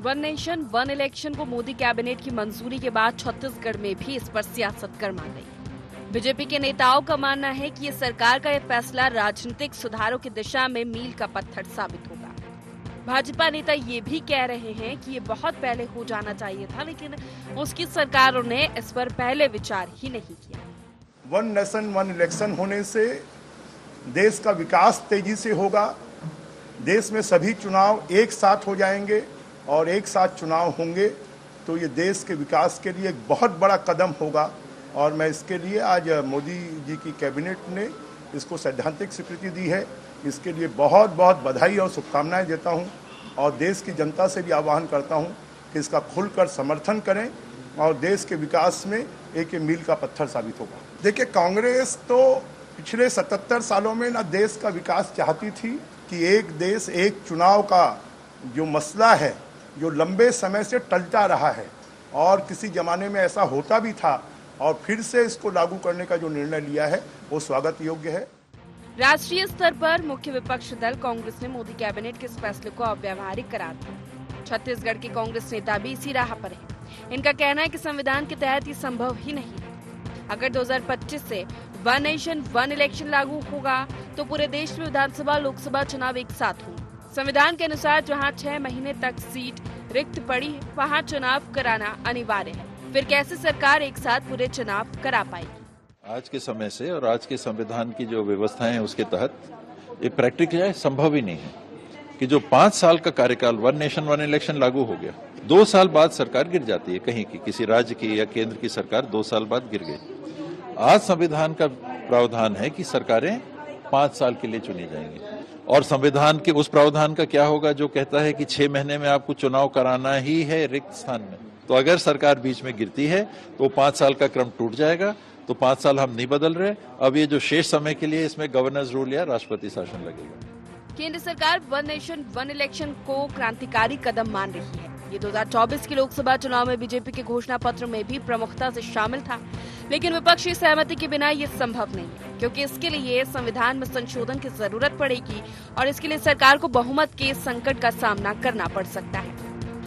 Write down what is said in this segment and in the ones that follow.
One nation one election को Modi cabinet की मंजूरी के बाद छत्तीसगढ़ में भी इस पर सियासत गर्मा गई। बीजेपी के नेताओं का मानना है कि ये सरकार का यह फैसला राजनीतिक सुधारों की दिशा में मील का पत्थर साबित होगा। भाजपा नेता ये भी कह रहे हैं कि ये बहुत पहले हो जाना चाहिए था, लेकिन उसकी सरकारों ने इस पर पहले विचार ही नहीं किया। वन नेशन वन इलेक्शन होने से देश का विकास तेजी से होगा। देश में सभी चुनाव एक साथ हो जाएंगे और एक साथ चुनाव होंगे तो ये देश के विकास के लिए एक बहुत बड़ा कदम होगा। और मैं इसके लिए आज मोदी जी की कैबिनेट ने इसको सैद्धांतिक स्वीकृति दी है। इसके लिए बहुत बहुत बधाई और शुभकामनाएं देता हूं और देश की जनता से भी आह्वान करता हूं कि इसका खुलकर समर्थन करें और देश के विकास में एक मील का पत्थर साबित होगा। देखिए, कांग्रेस तो पिछले 77 सालों में ना देश का विकास चाहती थी कि एक देश एक चुनाव का जो मसला है, जो लंबे समय से टलता रहा है और किसी जमाने में ऐसा होता भी था, और फिर से इसको लागू करने का जो निर्णय लिया है वो स्वागत योग्य है। राष्ट्रीय स्तर पर मुख्य विपक्ष दल कांग्रेस ने मोदी कैबिनेट के इस फैसले को अव्यावहारिक करार दिया। छत्तीसगढ़ के कांग्रेस नेता भी इसी राह पर हैं। इनका कहना है कि संविधान के तहत ये संभव ही नहीं है। अगर 2025 से वन नेशन वन इलेक्शन लागू होगा तो पूरे देश में विधानसभा लोकसभा चुनाव एक साथ होंगे। संविधान के अनुसार जहां 6 महीने तक सीट रिक्त पड़ी है, वहां चुनाव कराना अनिवार्य है। फिर कैसे सरकार एक साथ पूरे चुनाव करा पाएगी? आज के समय से और आज के संविधान की जो व्यवस्थाएं हैं उसके तहत ये प्रैक्टिकली संभव ही नहीं है कि जो 5 साल का कार्यकाल वन नेशन वन इलेक्शन लागू हो गया, 2 साल बाद सरकार गिर जाती है। कहीं की किसी राज्य की या केंद्र की सरकार 2 साल बाद गिर गई। आज संविधान का प्रावधान है कि सरकारें 5 साल के लिए चुनी जाएंगी और संविधान के उस प्रावधान का क्या होगा जो कहता है कि 6 महीने में आपको चुनाव कराना ही है रिक्त स्थान में। तो अगर सरकार बीच में गिरती है तो 5 साल का क्रम टूट जाएगा। तो 5 साल हम नहीं बदल रहे। अब ये जो शेष समय के लिए इसमें गवर्नर्स रूल या राष्ट्रपति शासन लगेगा। केंद्र सरकार वन नेशन वन इलेक्शन को क्रांतिकारी कदम मान रही है। ये 2024 के लोकसभा चुनाव में बीजेपी के घोषणा पत्र में भी प्रमुखता से शामिल था, लेकिन विपक्षी सहमति के बिना ये संभव नहीं है, क्योंकि इसके लिए संविधान में संशोधन की जरूरत पड़ेगी और इसके लिए सरकार को बहुमत के संकट का सामना करना पड़ सकता है।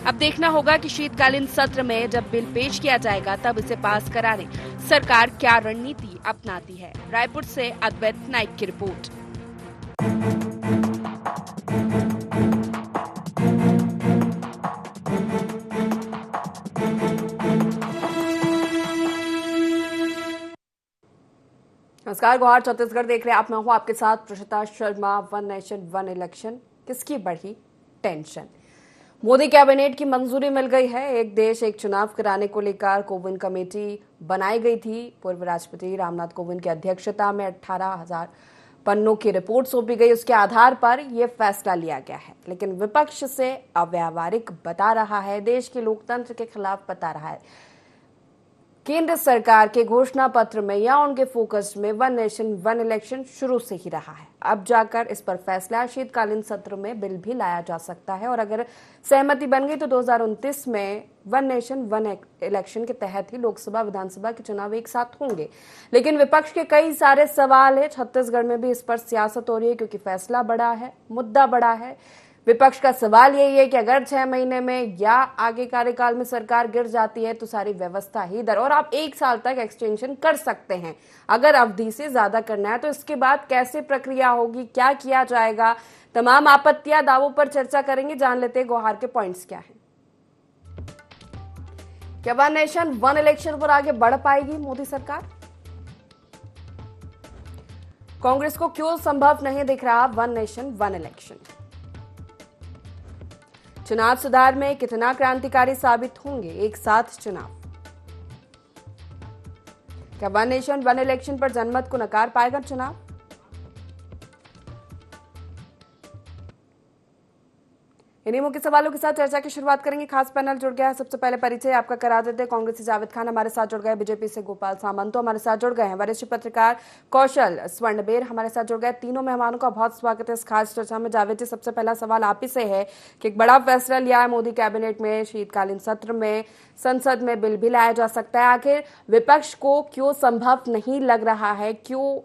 अब देखना होगा कि शीतकालीन सत्र में जब बिल पेश किया जाएगा तब इसे पास कराने सरकार क्या रणनीति अपनाती है। रायपुर से अद्वैत नाइक की रिपोर्ट। नमस्कार, गुहार छत्तीसगढ़ देख रहे हैं आप। मैं हूं आपके साथ Prashita Sharma. One nation one election, किसकी बढ़ी टेंशन? मोदी कैबिनेट की मंजूरी मिल गई है। एक देश एक चुनाव कराने को लेकर कोविंद कमेटी बनाई गई थी। पूर्व राष्ट्रपति रामनाथ कोविंद की अध्यक्षता में 18,000 पन्नों की रिपोर्ट सौंपी गई। उसके आधार पर यह फैसला लिया गया है, लेकिन विपक्ष से अव्यावहारिक बता रहा है, देश के लोकतंत्र के खिलाफ बता रहा है। केंद्र सरकार के घोषणा पत्र में या उनके फोकस में वन नेशन वन इलेक्शन शुरू से ही रहा है। अब जाकर इस पर फैसला शीतकालीन सत्र में बिल भी लाया जा सकता है और अगर सहमति बन गई तो 2029 में वन नेशन वन इलेक्शन के तहत ही लोकसभा विधानसभा के चुनाव एक साथ होंगे। लेकिन विपक्ष के कई सारे सवाल है। छत्तीसगढ़ में भी इस पर सियासत हो रही है, क्योंकि फैसला बड़ा है, मुद्दा बड़ा है। विपक्ष का सवाल यही है कि अगर 6 महीने में या आगे कार्यकाल में सरकार गिर जाती है तो सारी व्यवस्था ही इधर, और आप 1 साल तक एक्सटेंशन कर सकते हैं। अगर अवधि से ज्यादा करना है तो इसके बाद कैसे प्रक्रिया होगी, क्या किया जाएगा, तमाम आपत्तियां दावों पर चर्चा करेंगे। जान लेते हैं गुहार के पॉइंट्स क्या है। क्या वन नेशन वन इलेक्शन पर आगे बढ़ पाएगी मोदी सरकार? कांग्रेस को क्यों संभव नहीं दिख रहा वन नेशन वन इलेक्शन? चुनाव सुधार में कितना क्रांतिकारी साबित होंगे एक साथ चुनाव? क्या वन नेशन वन इलेक्शन पर जनमत को नकार पाएगा चुनाव? इन्हीं मुख्य सवालों के साथ चर्चा की शुरुआत करेंगे। खास पैनल जुड़ गया है। सबसे पहले परिचय आपका करा देते हैं। कांग्रेस से जावेद खान हमारे साथ जुड़ गए, बीजेपी से गोपाल सामंतो हमारे साथ जुड़ गए हैं, वरिष्ठ पत्रकार कौशल स्वर्णबेर हमारे साथ जुड़ गए। तीनों मेहमानों का बहुत स्वागत है इस खास चर्चा में। जावेद जी, सबसे पहला सवाल आप ही से है कि एक बड़ा फैसला लिया है मोदी कैबिनेट में, शीतकालीन सत्र में संसद में बिल भी लाया जा सकता है। आखिर विपक्ष को क्यों संभव नहीं लग रहा है? क्यों,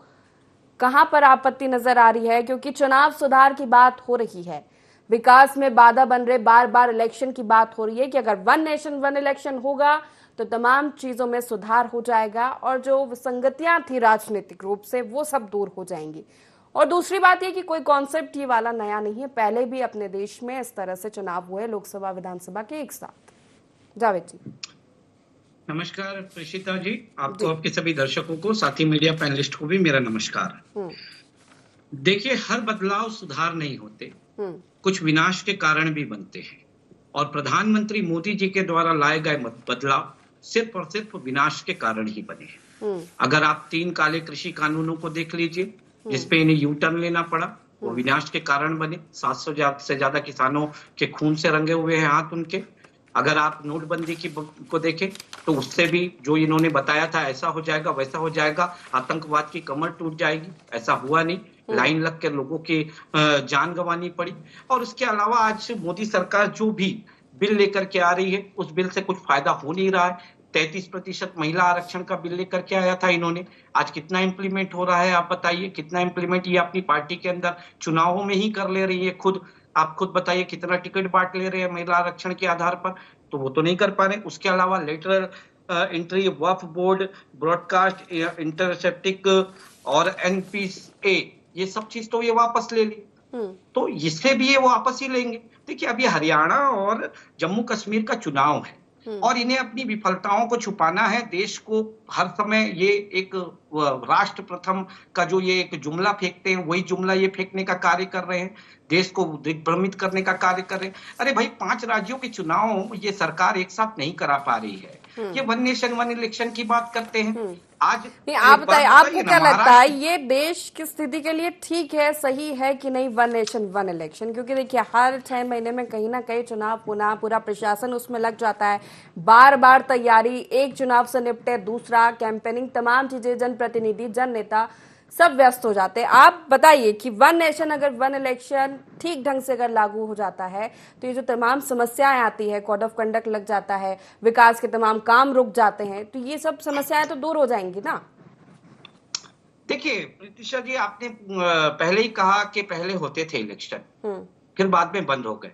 कहां पर आपत्ति नजर आ रही है? क्योंकि चुनाव सुधार की बात हो रही है, विकास में बाधा बन रहे, बार बार इलेक्शन की बात हो रही है कि अगर वन नेशन वन इलेक्शन होगा तो तमाम चीजों में सुधार हो जाएगा और जो विसंगतियां थी राजनीतिक रूप से वो सब दूर हो जाएंगी। और दूसरी बात यह कि कोई कॉन्सेप्ट ये वाला नया नहीं है, पहले भी अपने देश में इस तरह से चुनाव हुए लोकसभा विधानसभा के एक साथ। जावेद जी नमस्कार प्रेषिता जी, आपको आपके सभी दर्शकों को, साथी मीडिया पैनलिस्ट को भी मेरा नमस्कार। देखिए, हर बदलाव सुधार नहीं होते, कुछ विनाश के कारण भी बनते हैं और प्रधानमंत्री मोदी जी के द्वारा लाए गए बदलाव सिर्फ और सिर्फ विनाश के कारण ही बने हैं। अगर आप 3 काले कृषि कानूनों को देख लीजिए जिसपे इन्हें यू टर्न लेना पड़ा, वो विनाश के कारण बने। 700 से ज्यादा किसानों के खून से रंगे हुए हैं हाथ उनके। अगर आप नोटबंदी को देखें तो उससे भी जो इन्होंने बताया था ऐसा हो जाएगा वैसा हो जाएगा, आतंकवाद की कमर टूट जाएगी, ऐसा हुआ नहीं। लाइन लग के लोगों की जान गंवानी पड़ी। और उसके अलावा आज मोदी सरकार जो भी बिल लेकर के आ रही है उस बिल से कुछ फायदा हो नहीं रहा है। 33% महिला आरक्षण का बिल लेकर के आया था इन्होंने, आज कितना इंप्लीमेंट हो रहा है आप बताइए? कितना इंप्लीमेंट ये अपनी पार्टी के अंदर चुनावों में ही कर ले रही है खुद। आप खुद बताइए कितना टिकट बांट ले रहे हैं महिला आरक्षण के आधार पर, तो वो तो नहीं कर पा रहे। उसके अलावा लेटरल एंट्री, वक्फ बोर्ड, ब्रॉडकास्ट, इंटरसेप्टिक और एनपीए, ये सब चीज तो ये वापस ले ली, तो इससे भी ये वापस ही लेंगे। देखिए, अभी हरियाणा और जम्मू कश्मीर का चुनाव है और इन्हें अपनी विफलताओं को छुपाना है। देश को हर समय ये एक राष्ट्र प्रथम का जो ये एक जुमला फेंकते हैं, वही जुमला ये फेंकने का कार्य कर रहे हैं, देश को दिग्भ्रमित करने का कार्य कर रहे हैं। अरे भाई, 5 राज्यों के चुनाव ये सरकार एक साथ नहीं करा पा रही है। ये वन नेशन वन इलेक्शन की बात करते हैं। आज नहीं, आप बताइए, आपको क्या लगता है ये देश की स्थिति के लिए ठीक है, सही है कि नहीं वन नेशन वन इलेक्शन? क्योंकि देखिए, हर 6 महीने में कहीं ना कहीं चुनाव होना, पूरा प्रशासन उसमें लग जाता है, बार बार तैयारी, एक चुनाव से निपटे दूसरा, कैंपेनिंग, तमाम चीजें, जनप्रतिनिधि, जन नेता सब व्यस्त हो जाते हैं। आप बताइए कि वन नेशन अगर वन इलेक्शन ठीक ढंग से अगर लागू हो जाता है तो ये जो तमाम समस्याएं आती है, कोड ऑफ कंडक्ट लग जाता है, विकास के तमाम काम रुक जाते हैं, तो ये सब समस्याएं तो दूर हो जाएंगी ना? देखिए प्रीतिशा जी, आपने पहले ही कहा कि पहले होते थे इलेक्शन, फिर बाद में बंद हो गए,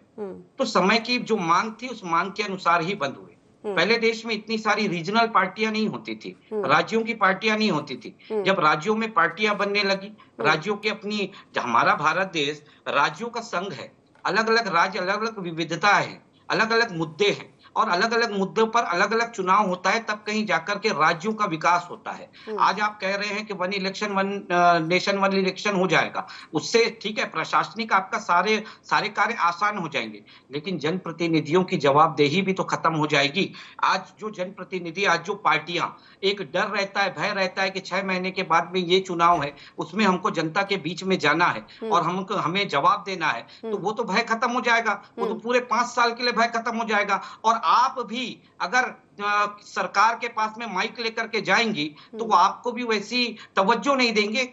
तो समय की जो मांग थी उस मांग के अनुसार ही बंद हुए। पहले देश में इतनी सारी रीजनल पार्टियां नहीं होती थी, राज्यों की पार्टियां नहीं होती थी। जब राज्यों में पार्टियां बनने लगी, राज्यों की अपनी, हमारा भारत देश राज्यों का संघ है, अलग अलग राज्य, अलग अलग विविधता है, अलग अलग मुद्दे हैं और अलग अलग मुद्दों पर अलग अलग चुनाव होता है, तब कहीं जाकर के राज्यों का विकास होता है। आज आप कह रहे हैं कि one election one nation one election हो जाएगा, उससे ठीक है, प्रशासनिक आपका सारे कार्य आसान हो जाएंगे, लेकिन जनप्रतिनिधियों की जवाबदेही भी तो खत्म हो जाएगी। आज जो जनप्रतिनिधि, आज जो पार्टियां, एक डर रहता है, भय रहता है कि 6 महीने के बाद में ये चुनाव है, उसमें हमको जनता के बीच में जाना है और हमें जवाब देना है, तो वो तो भय खत्म हो जाएगा, वो तो पूरे 5 साल के लिए भय खत्म हो जाएगा। और आप भी अगर सरकार के पास में माइक लेकर के जाएंगी तो वो आपको भी वैसी तवज्जो नहीं देंगे,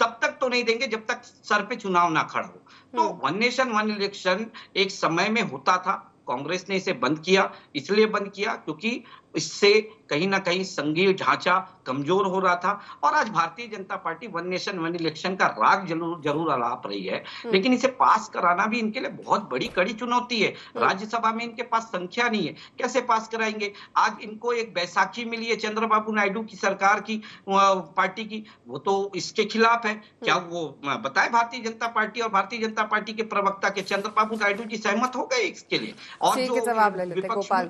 तब तक तो नहीं देंगे जब तक सर पे चुनाव ना खड़ा हो। तो वन नेशन वन इलेक्शन एक समय में होता था, कांग्रेस ने इसे बंद किया, इसलिए बंद किया क्योंकि इससे कहीं ना कहीं संघीय ढांचा कमजोर हो रहा था। और आज Bharatiya Janata party one nation one election का राग जरूर अलाप रही है, लेकिन इसे पास कराना भी इनके लिए बहुत बड़ी कड़ी चुनौती है। राज्यसभा में इनके पास संख्या नहीं है, कैसे पास कराएंगे? आज इनको एक बैसाखी मिली है चंद्रबाबू नायडू की सरकार की, पार्टी की, वो तो इसके खिलाफ है। क्या वो बताए भारतीय जनता पार्टी और भारतीय जनता पार्टी के प्रवक्ता के चंद्रबाबू नायडू जी सहमत हो गए इसके लिए? और जो जवाब ले लेते गोपाल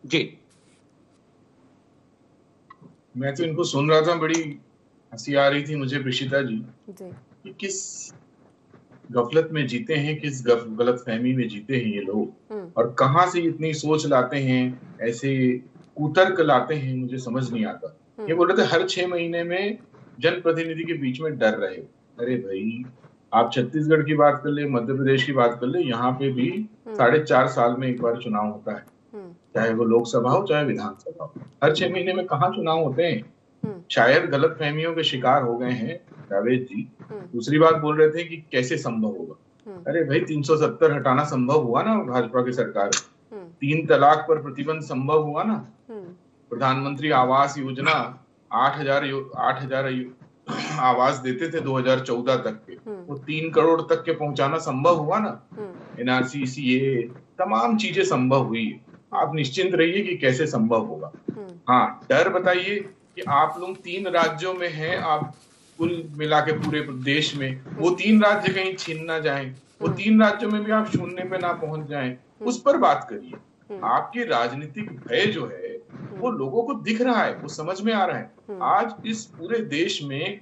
जी। मैं तो इनको सुन रहा था, बड़ी हंसी आ रही थी मुझे प्रीषिता जी कि किस गफलत में जीते हैं, किस गलत फहमी में जीते हैं ये लोग, और कहाँ से इतनी सोच लाते हैं, ऐसे कुतर्क लाते हैं, मुझे समझ नहीं आता। ये बोल रहे थे हर 6 महीने में जनप्रतिनिधि के बीच में डर रहे। अरे भाई, आप छत्तीसगढ़ की बात कर ले, मध्य प्रदेश की बात कर ले, यहाँ पे भी 4.5 साल में एक बार चुनाव होता है, चाहे वो लोकसभा हो चाहे विधानसभा हो। हर 6 महीने में कहाँ चुनाव होते हैं? शायद गलत फहमियों के शिकार हो गए हैं जावेद जी। दूसरी बात बोल रहे थे कि कैसे संभव होगा। अरे भाई, 370 हटाना संभव हुआ ना भाजपा की सरकार, 3 तलाक पर प्रतिबंध संभव हुआ ना, प्रधानमंत्री आवास योजना 8,000 आवास देते थे 2014 तक के, वो 3 करोड़ तक के पहुंचाना संभव हुआ ना। एनआरसी, सीए, तमाम चीजें संभव हुई है। आप निश्चिंत रहिए कि कैसे संभव होगा। हाँ, डर बताइए कि आप लोग 3 राज्यों में हैं, आप कुल मिला के पूरे देश में, वो 3 राज्य कहीं छीन ना जाएं, वो 3 राज्यों में भी आप शून्य पे ना पहुंच जाएं, उस पर बात करिए। आपकी राजनीतिक भय जो है वो लोगों को दिख रहा है, वो समझ में आ रहा है। आज इस पूरे देश में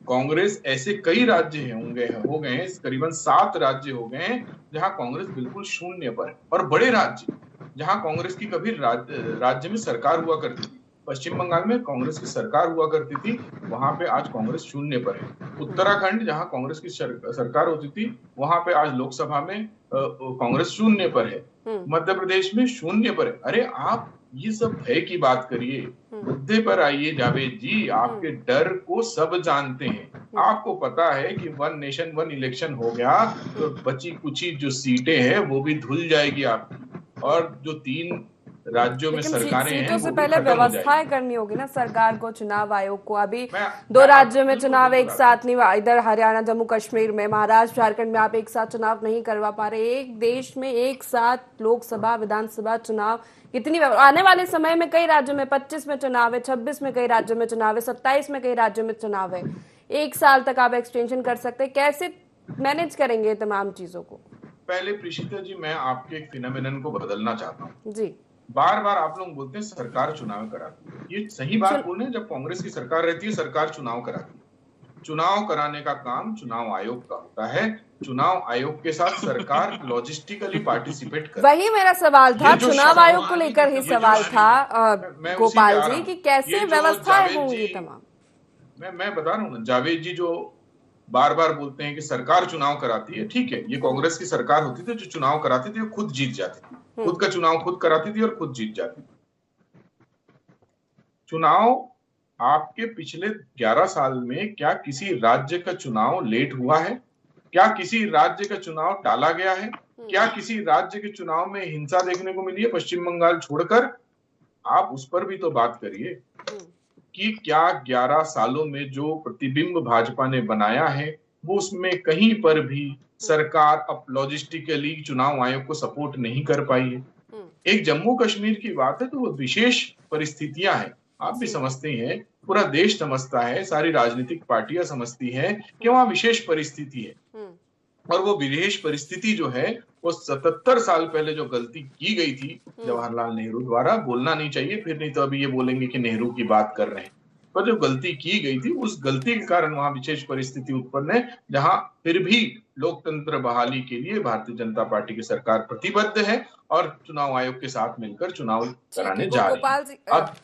कांग्रेस, ऐसे कई राज्य हो गए हैं, करीबन 7 राज्य हो गए हैं जहां कांग्रेस बिल्कुल शून्य पर है, और बड़े राज्य जहां कांग्रेस की कभी राज्य में सरकार हुआ करती थी। पश्चिम बंगाल में कांग्रेस की सरकार हुआ करती थी, वहां पे आज कांग्रेस शून्य पर है। उत्तराखंड जहां कांग्रेस की सरकार होती थी, वहां पे आज लोकसभा में कांग्रेस शून्य पर है। मध्य प्रदेश में शून्य पर है। अरे आप ये सब भय की बात करिए, मुद्दे पर आइए। जावेद जी, आपके डर को सब जानते हैं। आपको पता है कि 1 नेशन 1 इलेक्शन हो गया तो बची कुची जो सीटें हैं वो भी धुल जाएगी आपकी, और जो 3 राज्यों में सरकारें हैं सीटों से वो भी पहले खत्म हो व्यवस्थाएं करनी होगी ना सरकार को, चुनाव आयोग को। अभी मैं 2 राज्यों में बिल्कुल चुनाव एक बिल्कुल साथ नहीं, इधर हरियाणा, जम्मू कश्मीर में, महाराष्ट्र, झारखंड में आप एक साथ चुनाव नहीं करवा पा रहे। एक देश में एक साथ लोकसभा, विधानसभा चुनाव, इतनी आने वाले समय में कई राज्यों में 25 में चुनाव है, 26 में कई राज्यों में चुनाव है, 27 में कई राज्यों में चुनाव है। 1 साल तक आप एक्सटेंशन कर सकते हैं। कैसे मैनेज करेंगे तमाम चीजों को? पहले प्रीशिता जी, मैं आपके एक फिनोमेनन को बदलना चाहता हूँ जी। बार बार आप लोग बोलते हैं सरकार चुनाव कराती है। ये सही बात बोल रहे हैं, जब कांग्रेस की सरकार रहती है सरकार चुनाव कराती है। चुनाव कराने का काम चुनाव आयोग का होता है। चुनाव आयोग के साथ सरकार लॉजिस्टिकली पार्टिसिपेट कर, वही मेरा सवाल था, चुनाव आयोग को लेकर ही सवाल था गोपाल जी, कि कैसे व्यवस्थाएं होंगी तमाम। मैं बता रहा हूँ, जावेद जी जो बार बार बोलते हैं कि सरकार चुनाव कराती है, ठीक है, ये कांग्रेस की सरकार होती थी जो चुनाव कराती थी, खुद जीत जाती थी, खुद का चुनाव खुद कराती थी और खुद जीत जाती थी। चुनाव आपके पिछले 11 साल में क्या किसी राज्य का चुनाव लेट हुआ है? क्या किसी राज्य का चुनाव टाला गया है? क्या किसी राज्य के चुनाव में हिंसा देखने को मिली है, पश्चिम बंगाल छोड़कर? आप उस पर भी तो बात करिए कि क्या 11 सालों में जो प्रतिबिंब भाजपा ने बनाया है वो उसमें कहीं पर भी सरकार अब लॉजिस्टिकली चुनाव आयोग को सपोर्ट नहीं कर पाई है। एक जम्मू कश्मीर की बात है तो वो विशेष परिस्थितियां हैं, आप भी समझते हैं, पूरा देश समझता है, सारी राजनीतिक पार्टियां समझती हैं कि वहां विशेष परिस्थिति है। और वो विशेष परिस्थिति जो है वो 77 साल पहले जो गलती की गई थी जवाहरलाल नेहरू द्वारा, बोलना नहीं चाहिए फिर, नहीं तो अभी ये बोलेंगे कि नेहरू की बात कर रहे हैं, पर जो गलती की गई थी उस गलती के कारण वहां विशेष परिस्थिति उत्पन्न है, जहां फिर भी लोकतंत्र बहाली के लिए भारतीय जनता पार्टी की सरकार प्रतिबद्ध है और चुनाव आयोग के साथ मिलकर चुनाव कराने जा रही है। अब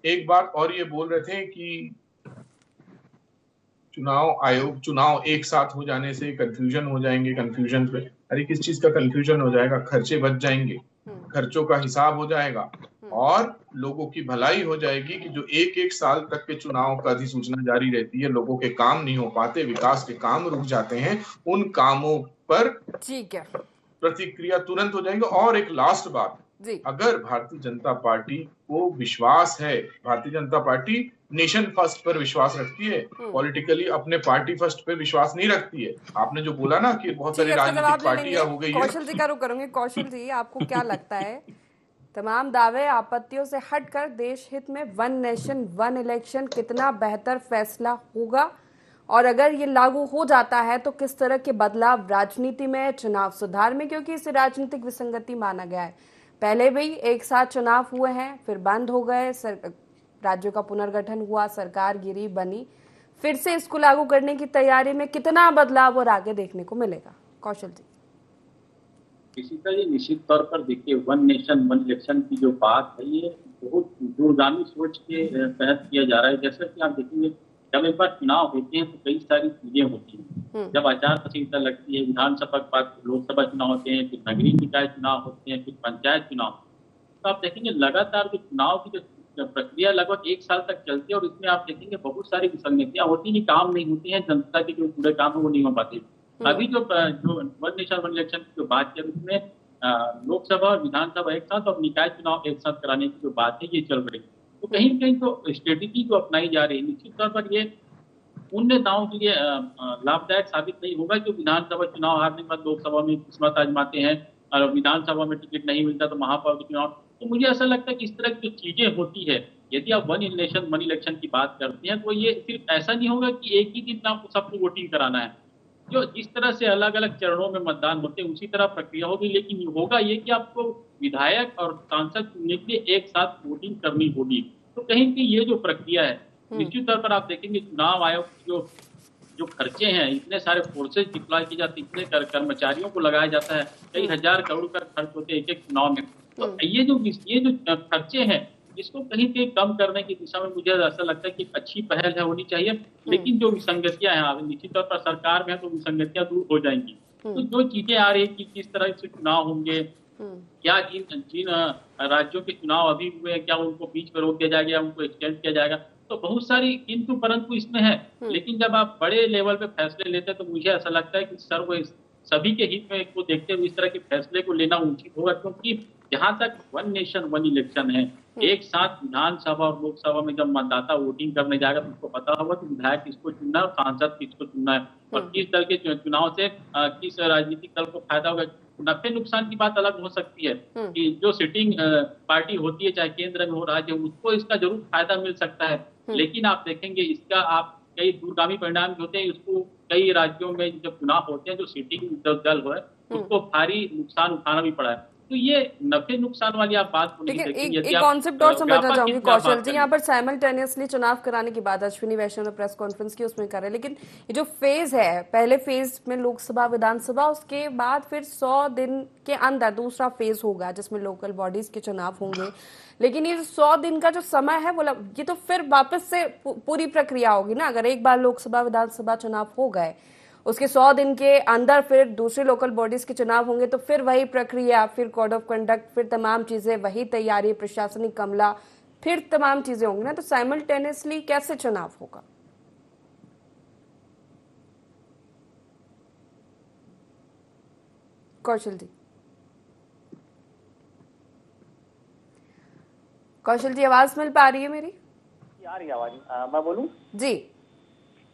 एक बात और ये बोल रहे थे कि चुनाव एक साथ हो जाने से कंफ्यूजन हो जाएंगे, कंफ्यूजन पे, अरे किस चीज का कंफ्यूजन हो जाएगा? खर्चे बच जाएंगे, खर्चों का हिसाब हो जाएगा और लोगों की भलाई हो जाएगी कि जो एक साल तक के चुनाव का अधिसूचना जारी रहती है, लोगों के काम नहीं हो पाते, विकास के काम रुक जाते हैं, उन कामों पर ठीक है प्रतिक्रिया तुरंत हो जाएगी। और एक लास्ट बात, अगर भारतीय जनता पार्टी को विश्वास है, Bharatiya Janata party nation first पर विश्वास रखती है, पॉलिटिकली अपने पार्टी फर्स्ट पे विश्वास नहीं रखती है। आपने जो बोला ना कि बहुत सारी राजनीतिक पार्टियां हो गई है। कौशल जी का रुख करूंगी। कौशल जी, आपको क्या लगता है, तमाम दावे आपत्तियों से हटकर देश हित में 1 नेशन 1 इलेक्शन कितना बेहतर फैसला होगा, और अगर ये लागू हो जाता है तो किस तरह के बदलाव राजनीति में, चुनाव सुधार में, क्योंकि इसे राजनीतिक विसंगति माना गया है। पहले भी एक साथ चुनाव हुए हैं, फिर बंद हो गए, राज्यों का पुनर्गठन हुआ, सरकार गिरी, बनी, फिर से इसको लागू करने की तैयारी में कितना बदलाव और आगे देखने को मिलेगा? कौशल जी। इसी जी निश्चित तौर पर देखिए 1 नेशन 1 इलेक्शन की जो बात है ये बहुत दूरगामी सोच के तहत किया जा रहा है। जैसा कि आप देखेंगे जब एक बार चुनाव होते हैं तो कई सारी चीजें होती हैं। जब आचार संहिता लगती है, विधानसभा के बाद लोकसभा चुनाव होते हैं, फिर नगरीय निकाय चुनाव होते हैं, फिर पंचायत चुनाव, तो आप देखेंगे लगातार जो चुनाव की जो प्रक्रिया लगभग 1 साल तक चलती है और इसमें आप देखेंगे बहुत सारी विसंगतियां होती हैं, काम नहीं होती हैं, जनता के जो पूरे काम है वो नहीं हो पाते। अभी जो 1 नेशन 1 इलेक्शन की जो बात है उसमें लोकसभा और विधानसभा एक साथ और निकाय चुनाव एक साथ कराने की जो बात है ये चल रही है। तो कहीं न कहीं तो स्ट्रेटेजी जो अपनाई जा रही है, निश्चित तौर पर ये उन नेताओं के लिए लाभदायक साबित नहीं होगा जो विधानसभा चुनाव हारने के बाद लोकसभा में किस्मत आजमाते हैं और विधानसभा में टिकट नहीं मिलता तो महापौर चुनाव। तो मुझे ऐसा लगता है कि इस तरह की जो चीजें होती है, यदि आप वन नेशन वन इलेक्शन की बात करते हैं तो ये सिर्फ ऐसा नहीं होगा कि एक ही दिन में आपको सबको वोटिंग कराना है। जो जिस तरह से अलग अलग चरणों में मतदान होते हैं उसी तरह प्रक्रिया होगी, लेकिन होगा ये कि आपको विधायक और सांसद चुनने के लिए एक साथ वोटिंग करनी होगी। तो कहीं की ये जो प्रक्रिया है, निश्चित तौर पर आप देखेंगे चुनाव आयोग की जो खर्चे हैं, इतने सारे फोर्सेज डिप्लॉय की जाती है, इतने कर्मचारियों को लगाया जाता है, कई हजार करोड़ का खर्च होते हैं एक एक चुनाव में। तो ये जो खर्चे हैं इसको कहीं कहीं कम करने की दिशा में मुझे ऐसा लगता है कि अच्छी पहल है, होनी चाहिए। लेकिन जो विसंगतियां हैं निश्चित तौर पर सरकार में है तो विसंगतियां दूर हो जाएंगी। तो जो चीजें आ रही है कि किस तरह से चुनाव होंगे, क्या जिन राज्यों के चुनाव अभी हुए हैं क्या उनको बीच में रोक दिया जाएगा, उनको एक्सटेंड किया जाएगा, तो बहुत सारी किंतु परंतु इसमें है। लेकिन जब आप बड़े लेवल पे फैसले लेते हैं तो मुझे ऐसा लगता है कि सभी के हित में को देखते हुए इस तरह के फैसले को लेना उचित होगा, क्योंकि जहां तक वन नेशन वन इलेक्शन है, एक साथ विधानसभा और लोकसभा में जब मतदाता वोटिंग करने जाएगा तो उसको पता होगा कि विधायक किसको चुनना है और सांसद किसको चुनना है और किस दल के चुनाव से किस राजनीतिक दल को फायदा होगा। नफे नुकसान की बात अलग हो सकती है कि जो सिटिंग पार्टी होती है चाहे केंद्र में हो राज्य हो, उसको इसका जरूर फायदा मिल सकता है। लेकिन आप देखेंगे इसका आप कई दूरगामी परिणाम होते हैं। उसको कई राज्यों में जब चुनाव होते हैं जो सिटिंग दल हो उसको भारी नुकसान उठाना भी पड़ा है। तो ये नफे नुकसान वाली आप बात लेकिन एक कॉन्सेप्ट और समझना चाहूंगी कौशल जी, यहाँ पर साइमल्टेनियसली चुनाव कराने की बात अश्विनी वैष्णव ने प्रेस कॉन्फ्रेंस की उसमें कर रहे हैं, लेकिन ये जो फेज है, पहले फेज में लोकसभा विधानसभा, उसके बाद फिर 100 दिन के अंदर दूसरा फेज होगा जिसमें लोकल बॉडीज के चुनाव होंगे। लेकिन ये 100 दिन का जो समय है वो ये तो फिर वापस से पूरी प्रक्रिया होगी ना। अगर एक बार लोकसभा विधानसभा चुनाव हो गए उसके 100 दिन के अंदर फिर दूसरे लोकल बॉडीज के चुनाव होंगे तो फिर वही प्रक्रिया, फिर कोड ऑफ कंडक्ट, फिर तमाम चीजें, वही तैयारी, प्रशासनिक अमला, फिर तमाम चीजें होंगी ना। तो साइमल्टेनियसली कैसे चुनाव होगा? कौशल जी, कौशल जी आवाज मिल पा रही है मेरी? आ रही आवाज? मैं बोलूं? जी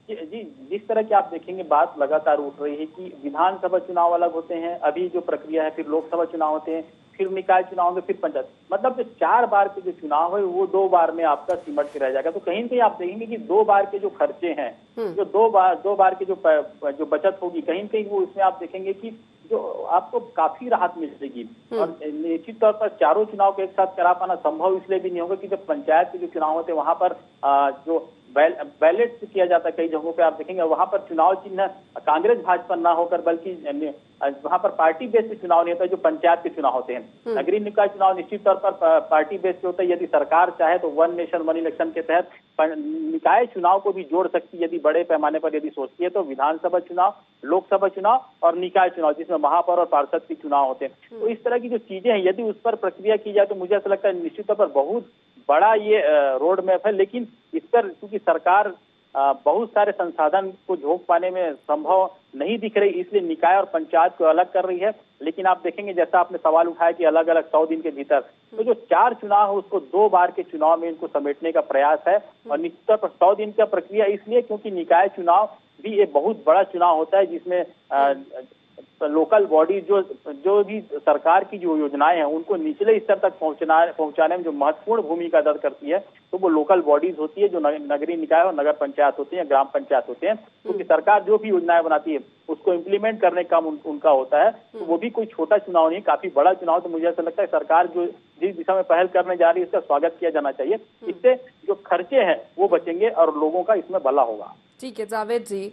जी, जिस तरह की आप देखेंगे बात लगातार उठ रही है कि विधानसभा चुनाव अलग होते हैं, अभी जो प्रक्रिया है, फिर लोकसभा चुनाव होते हैं, फिर निकाय चुनाव होंगे, फिर पंचायत, मतलब जो 4 बार के जो चुनाव है वो 2 बार में आपका सिमट के रह जाएगा। तो कहीं न कहीं आप देखेंगे कि 2 बार के जो खर्चे हैं, जो 2 बार के जो बचत होगी, कहीं न कहीं वो इसमें आप देखेंगे कि जो आपको काफी राहत मिलेगी। और निश्चित तौर पर चारों चुनाव को एक साथ करा पाना संभव इसलिए भी नहीं होगा कि जब पंचायत के जो चुनाव होते हैं वहां पर जो बैलेट किया जाता है, कई जगहों पे आप देखेंगे वहां पर चुनाव चिन्ह कांग्रेस भाजपा ना होकर बल्कि वहां पर पार्टी बेस पे चुनाव नहीं होता है जो पंचायत के चुनाव होते हैं। नगरीय निकाय चुनाव निश्चित तौर पर पार्टी बेस पे होता है। यदि सरकार चाहे तो वन नेशन वन इलेक्शन के तहत निकाय चुनाव को भी जोड़ सकती है, यदि बड़े पैमाने पर यदि सोचती है तो विधानसभा चुनाव, लोकसभा चुनाव और निकाय चुनाव जिसमें महापौर और पार्षद के चुनाव होते हैं। तो इस तरह की जो चीजें हैं यदि उस पर प्रक्रिया की जाए तो मुझे ऐसा लगता है निश्चित तौर पर बहुत बड़ा ये रोड मैप है। लेकिन इस पर क्योंकि सरकार बहुत सारे संसाधन को झोंक पाने में संभव नहीं दिख रही, इसलिए निकाय और पंचायत को अलग कर रही है। लेकिन आप देखेंगे जैसा आपने सवाल उठाया कि अलग अलग 100 दिन के भीतर, तो जो 4 चुनाव है उसको 2 बार के चुनाव में इनको समेटने का प्रयास है। और निश्चित तौर पर 100 दिन का प्रक्रिया इसलिए क्योंकि निकाय चुनाव भी एक बहुत बड़ा चुनाव होता है जिसमें लोकल बॉडी जो भी सरकार की जो योजनाएं हैं उनको निचले स्तर तक पहुंचाने में जो महत्वपूर्ण भूमिका अदा करती है तो वो लोकल बॉडीज होती है, जो नगरीय निकाय और नगर पंचायत होती है, ग्राम पंचायत होते हैं। क्योंकि सरकार जो भी योजनाएं बनाती है उसको इम्प्लीमेंट करने का काम उनका होता है। तो वो भी कोई छोटा चुनाव नहीं, काफी बड़ा चुनाव। तो मुझे ऐसा लगता है सरकार जो जिस दिशा में पहल करने जा रही है इसका स्वागत किया जाना चाहिए। इससे जो खर्चे हैं वो बचेंगे और लोगों का इसमें भला होगा। ठीक है जावेद जी,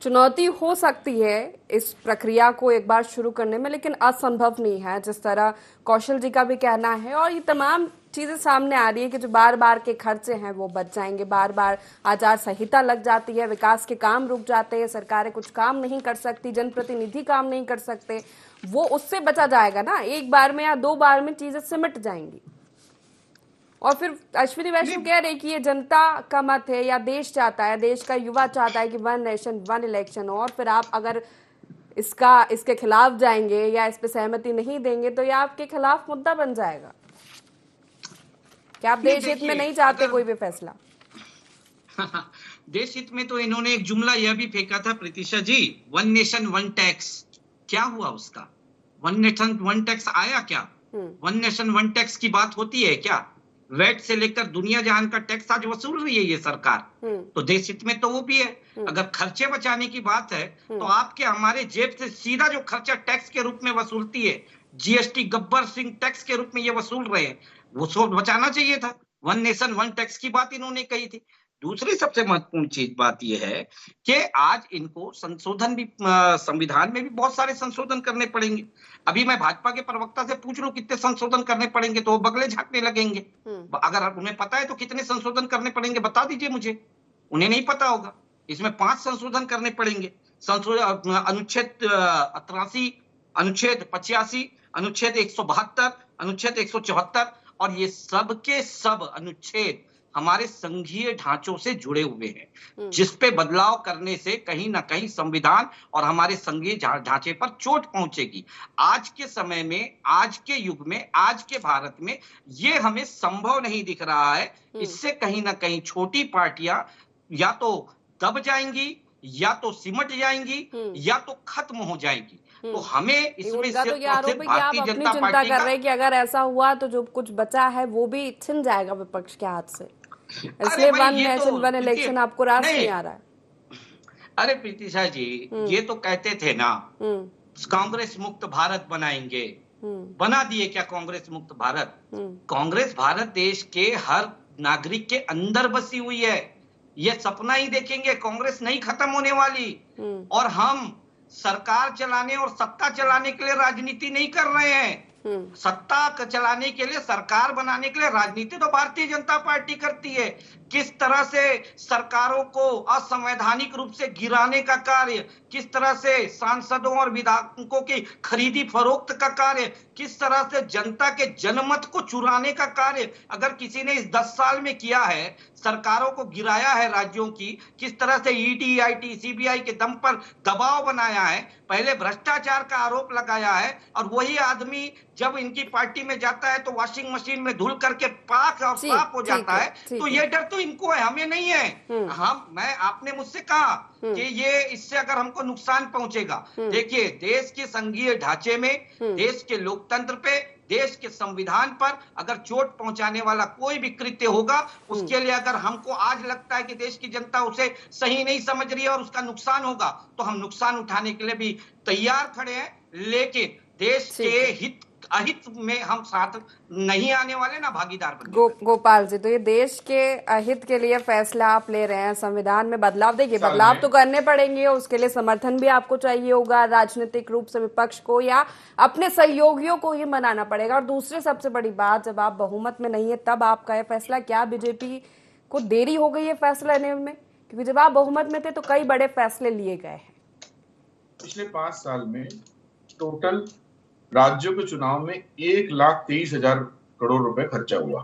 चुनौती हो सकती है इस प्रक्रिया को एक बार शुरू करने में, लेकिन असंभव नहीं है जिस तरह कौशल जी का भी कहना है। और ये तमाम चीजें सामने आ रही है कि जो बार बार के खर्चे हैं वो बच जाएंगे, बार बार आचार संहिता लग जाती है, विकास के काम रुक जाते हैं, सरकारें कुछ काम नहीं कर सकती, जनप्रतिनिधि काम नहीं कर सकते, वो उससे बचा जाएगा ना। एक बार में या 2 बार में चीजें सिमट जाएंगी। और फिर अश्विनी वैष्णव कह रही कि ये जनता का मत है या देश चाहता है, देश का युवा चाहता है कि वन नेशन वन इलेक्शन हो। और फिर आप अगर इसके खिलाफ जाएंगे या इस पे सहमति नहीं देंगे तो ये आपके खिलाफ मुद्दा बन जाएगा कि आप देश हित में नहीं चाहते कोई भी फैसला। देश हित में तो इन्होंने एक जुमला यह भी फेंका था प्रीतिशा जी, वन नेशन वन टैक्स। क्या हुआ उसका? वन नेशन वन टैक्स आया क्या? वन नेशन वन टैक्स की बात होती है क्या? वैट से लेकर दुनिया जहान का टैक्स आज वसूल रही है ये सरकार, तो देश हित में तो वो भी है। अगर खर्चे बचाने की बात है तो आपके हमारे जेब से सीधा जो खर्चा टैक्स के रूप में वसूलती है, जीएसटी गब्बर सिंह टैक्स के रूप में ये वसूल रहे हैं, वो सब बचाना चाहिए था। वन नेशन वन टैक्स की बात इन्होंने कही थी। दूसरी सबसे महत्वपूर्ण चीज बात यह है कि आज इनको संशोधन भी, संविधान में भी बहुत सारे संशोधन करने पड़ेंगे। अभी मैं भाजपा के प्रवक्ता से पूछ लूं कितने संशोधन करने पड़ेंगे तो वो बगले झांकने लगेंगे। अगर उन्हें पता है तो कितने संशोधन करने पड़ेंगे बता दीजिए मुझे, उन्हें नहीं पता होगा। इसमें 5 संशोधन करने पड़ेंगे। संशोधन अनुच्छेद 83, अनुच्छेद 85, अनुच्छेद 172, अनुच्छेद 174 और ये सब के सब अनुच्छेद हमारे संघीय ढांचों से जुड़े हुए हैं, जिस पे बदलाव करने से कहीं ना कहीं संविधान और हमारे संघीय ढांचे पर चोट पहुंचेगी। आज के समय में, आज के युग में, आज के भारत में ये हमें संभव नहीं दिख रहा है। इससे कहीं ना कहीं छोटी पार्टियां या तो दब जाएंगी, या तो सिमट जाएंगी, या तो खत्म हो जाएगी। तो हमें इसमें तो ये आरोप है कि आप अपनी चिंता कर रहे हैं कि अगर ऐसा हुआ तो जो कुछ बचा है वो भी छिन जाएगा विपक्ष के हाथ से, इसलिए वन नेशन वन इलेक्शन आपको रास नहीं आ रहा है। अरे प्रीतिशा जी, ये तो कहते थे ना कांग्रेस मुक्त भारत बनाएंगे, बना दिए क्या कांग्रेस मुक्त भारत? कांग्रेस भारत देश के हर नागरिक के अंदर बसी हुई है। ये सपना ही देखेंगे, कांग्रेस नहीं खत्म होने वाली। और हम सरकार चलाने और सत्ता चलाने के लिए राजनीति नहीं कर रहे हैं। सत्ता चलाने के लिए, सरकार बनाने के लिए राजनीति तो भारतीय जनता पार्टी करती है। किस तरह से सरकारों को असंवैधानिक रूप से गिराने का कार्य, किस तरह से सांसदों और विधायकों की खरीदी फरोख्त का कार्य, किस तरह से जनता के जनमत को चुराने का कार्य अगर किसी ने इस 10 साल में किया है, सरकारों को गिराया है राज्यों की, किस तरह से ईडी, आईटी, सीबीआई के दम पर दबाव बनाया है, पहले भ्रष्टाचार का आरोप लगाया है, और वही आदमी जब इनकी पार्टी में जाता है तो वॉशिंग मशीन में धुल करके पाक और साफ हो जाता है। तो ये डर तो इनको है, हमें नहीं है। आपने मुझसे कहा कि ये इससे अगर हमको नुकसान पहुंचेगा, देखिए देश के संघीय ढांचे में, देश के लोकतंत्र पे, देश के संविधान पर अगर चोट पहुंचाने वाला कोई भी कृत्य होगा, उसके लिए अगर हमको आज लगता है कि देश की जनता उसे सही नहीं समझ रही है और उसका नुकसान होगा, तो हम नुकसान उठाने के लिए भी तैयार खड़े हैं। लेकिन देश के अहित में हम साथ नहीं आने वाले, ना भागीदार बनेंगे। गोपाल जी, तो ये देश के अहित के लिए फैसला आप ले रहे हैं, संविधान में बदलाव। देखिए बदलाव तो करने पड़ेंगे, उसके लिए समर्थन भी आपको चाहिए होगा, राजनीतिक रूप से विपक्ष को या अपने सहयोगियों को ही मनाना पड़ेगा। और दूसरी सबसे बड़ी बात, जब आप बहुमत में नहीं है तब आपका यह फैसला, क्या बीजेपी को देरी हो गई है फैसला लेने में? क्योंकि जब आप बहुमत में थे तो कई बड़े फैसले लिए गए हैं। पिछले 5 साल में टोटल राज्यों के चुनाव में 1,23,000 करोड़ रुपए खर्चा हुआ,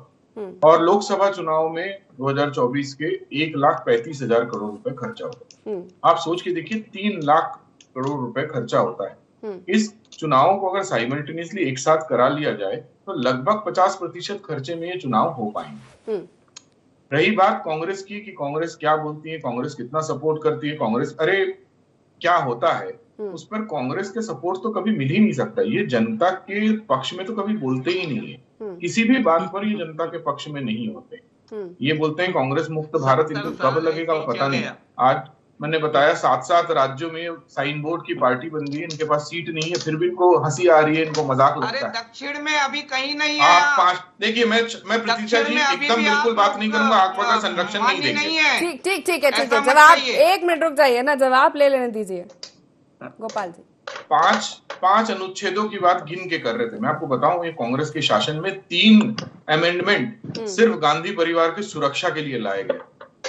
और लोकसभा चुनाव में 2024 के 1,35,000 करोड़ रुपए खर्चा हुआ। आप सोच के देखिए, 3 लाख करोड़ रुपए खर्चा होता है। इस चुनाव को अगर साइमल्टेनियसली एक साथ करा लिया जाए तो लगभग 50% खर्चे में ये चुनाव हो पाएंगे। रही बात कांग्रेस की कि कांग्रेस क्या बोलती है, कांग्रेस कितना सपोर्ट करती है, कांग्रेस अरे क्या होता है, उस पर कांग्रेस के सपोर्ट तो कभी मिल ही नहीं सकता। ये जनता के पक्ष में तो कभी बोलते ही नहीं है, किसी भी बात पर ये जनता के पक्ष में नहीं होते। ये बोलते हैं कांग्रेस मुक्त भारत, इनको कब लगेगा पता नहीं। आज मैंने बताया 7 राज्यों में साइन बोर्ड की पार्टी बन गई, इनके पास सीट नहीं है, फिर भी इनको हंसी आ रही है, इनको मजाक लगता है। दक्षिण में अभी कहीं नहीं है। आप 5 देखिए, मैं प्रतीक्षा जी एकदम बिल्कुल बात नहीं करूंगा, आपका का संरक्षण नहीं देंगे। ठीक है। जवाब 1 मिनट रुक जाइए ना, जवाब ले लेने दीजिए गोपाल जी। 5 अनुच्छेदों की बात गिन के कर रहे थे। मैं आपको बताऊं, ये कांग्रेस के शासन में 3 अमेंडमेंट सिर्फ गांधी परिवार की सुरक्षा के लिए लाए गए।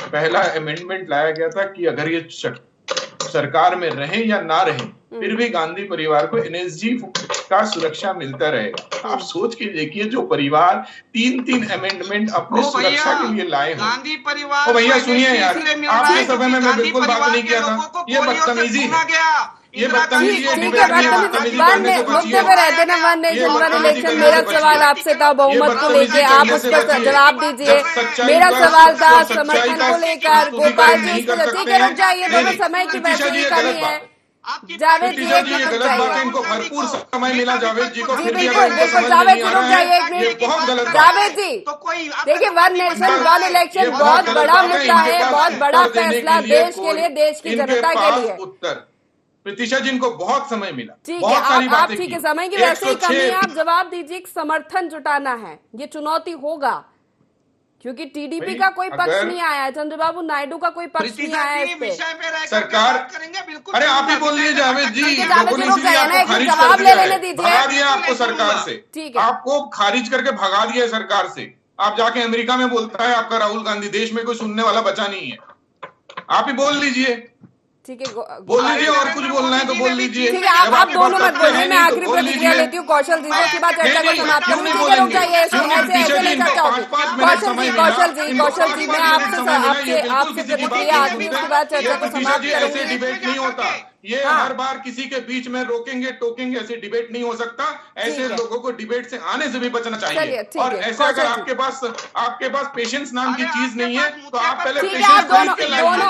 पहला अमेंडमेंट लाया गया था कि अगर ये सरकार में रहे या ना रहे, फिर भी गांधी परिवार को एनएसजी का सुरक्षा मिलता रहेगा। आप सोच के देखिए, जो परिवार 3 अमेंडमेंट अपने सुरक्षा के लिए लाए हैं। गांधी परिवार, भैया सुनिए यार, आपके समय में मैं बिल्कुल बात नहीं किया था, ये बदतमीजी है। ये बदतमीजी है, ठीक है, मुद्दे पे रहते ना वन नेशन वन इलेक्शन। मेरा सवाल आपसे था बहुमत को लेके, आप उसका जवाब दीजिए। मेरा सवाल था समर्थन को लेकर, गोपाल जी ठीक है, रुक जाइए, दोनों समय की वैसे ही कमी है। जावेद जी एक मिनट गलत बात है, इनको भरपूर समय मिला जावेद जी को। जी बिल्कुल जावेद जी रुक जाइए एक मिनट। बहुत गलत जावेद जी देखिए, वन नेशन वन इलेक्शन बहुत बड़ा मुद्दा है, बहुत बड़ा फैसला देश के लिए, देश की जनता के लिए। उत्तर प्रतीक्षा जी, इनको बहुत समय मिला। ठीक है, आप ठीक है, समय की वैसे ही कमी है, आप जवाब दीजिए। समर्थन जुटाना है, ये चुनौती होगा क्योंकि टीडीपी का कोई पक्ष नहीं आया है, चंद्रबाबू नायडू का कोई पक्ष नहीं आया है इस पे। सरकार अरे आप ही बोल लीजिए जावेद जी, लोगों ने जवाब ले लेने दीजिए। भगा दिया आपको सरकार से, ठीक है, आपको खारिज करके भगा दिया सरकार से। आप जाके अमेरिका में बोलता है आपका राहुल गांधी, देश में कोई सुनने वाला बचा नहीं है। आप ही बोल लीजिए, ठीक है, बोल लीजिए, और कुछ बोलना है तो बोल लीजिए। ठीक है, आप दोनों मत बोलिए, मैं आखिरी प्रतिक्रिया लेती हूँ कौशल जी से, बाद चर्चा को समाप्त करूंगी। ठीक है, रुक जाइए, ऐसे नहीं चर्चा होगी। कौशल जी मैं आपसे प्रतिक्रिया आखिरी, उसके बाद चर्चा को समाप्त करूंगी। डिबेट नहीं होता, ये हर बार किसी के बीच में रोकेंगे टोकेंगे, ऐसे डिबेट नहीं हो सकता। ऐसे लोगों को डिबेट से आने से भी बचना चाहिए। और ऐसे अगर आपके पास पेशेंस नाम की चीज नहीं है तो आप पहले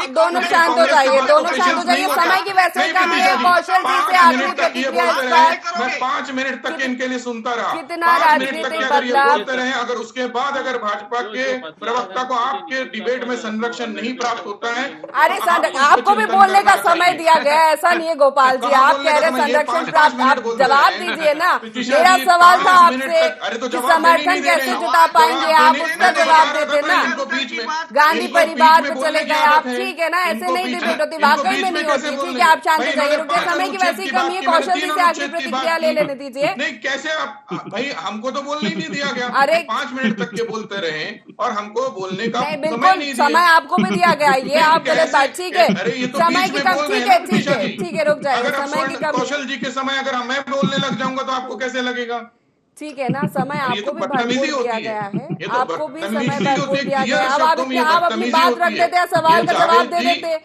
दोनों शांत हो जाइए, दोनों शांत हो जाइए। समय की वैसे कमी है। कौशल जी से आखिरी प्रतिक्रिया इस बार। मैं 5 मिनट तक इनके लिए सुनता रहा, कितना राजनीतिक बदलाव बोलते रहे। अगर उसके बाद अगर भाजपा के प्रवक्ता को आपके डिबेट में संरक्षण नहीं प्राप्त होता है, अरे सर आपको भी बोलने का समय दिया गया है, ऐसा नहीं है गोपाल जी। आप कह रहे संरक्षण प्राप्त, आप जवाब दीजिए ना। मेरा सवाल था आपसे कि समर्थन कैसे जुटा पाएंगे, आप उसका जवाब देते ना। गांधी परिवार पे चले गए आप, ठीक है ना, ऐसे नहीं डिबेट होती, वाकई में नहीं होती। ठीक है, आप शांत हो जाइए, रुकिए, समय की वैसी कमी है। कौशल जी से आखिरी प्रतिक्रिया ले लेने दीजिए। नहीं कैसे आप भाई, हमको तो बोलने ही नहीं दिया गया। अरे 5 मिनट तक के बोलते रहे और हमको बोलने का नहीं, बिल्कुल समय आपको भी दिया गया, ये आप गलत बात। ठीक है, समय की कम, ठीक है ठीक है ठीक है, रुक जाइए, समय की कम। कौशल जी के समय अगर मैं बोलने लग जाऊंगा तो आपको कैसे लगेगा? ठीक है ना, समय आपको भी भरपूर दिया गया है, आपको भी समय बदतमीजी भरपूर दिया गया है। होती है। आप अपनी बात रख देते हैं, सवाल का जवाब दे देते।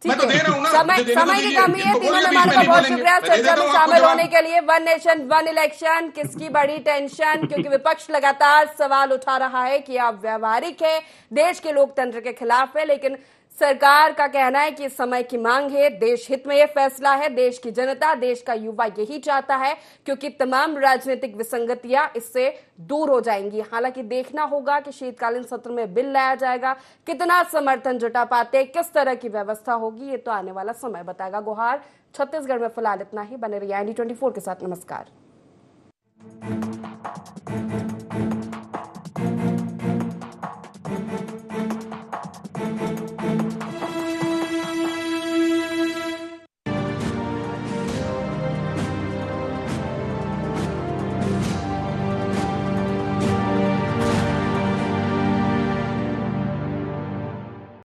ठीक है, समय की कमी है। तीनों मेहमानों का बहुत शुक्रिया चर्चा में शामिल होने के लिए। वन नेशन वन इलेक्शन, किसकी बड़ी टेंशन? क्योंकि विपक्ष लगातार सवाल उठा रहा है कि आप व्यवहारिक है, देश के लोकतंत्र के खिलाफ है, लेकिन सरकार का कहना है कि समय की मांग है, देश हित में यह फैसला है। देश की जनता, देश का युवा यही चाहता है, क्योंकि तमाम राजनीतिक विसंगतियां इससे दूर हो जाएंगी। हालांकि देखना होगा कि शीतकालीन सत्र में बिल लाया जाएगा, कितना समर्थन जुटा पाते, किस तरह की व्यवस्था होगी, ये तो आने वाला समय बताएगा। गुहार छत्तीसगढ़ में फिलहाल इतना ही। बने रहिए IND 24 के साथ। नमस्कार।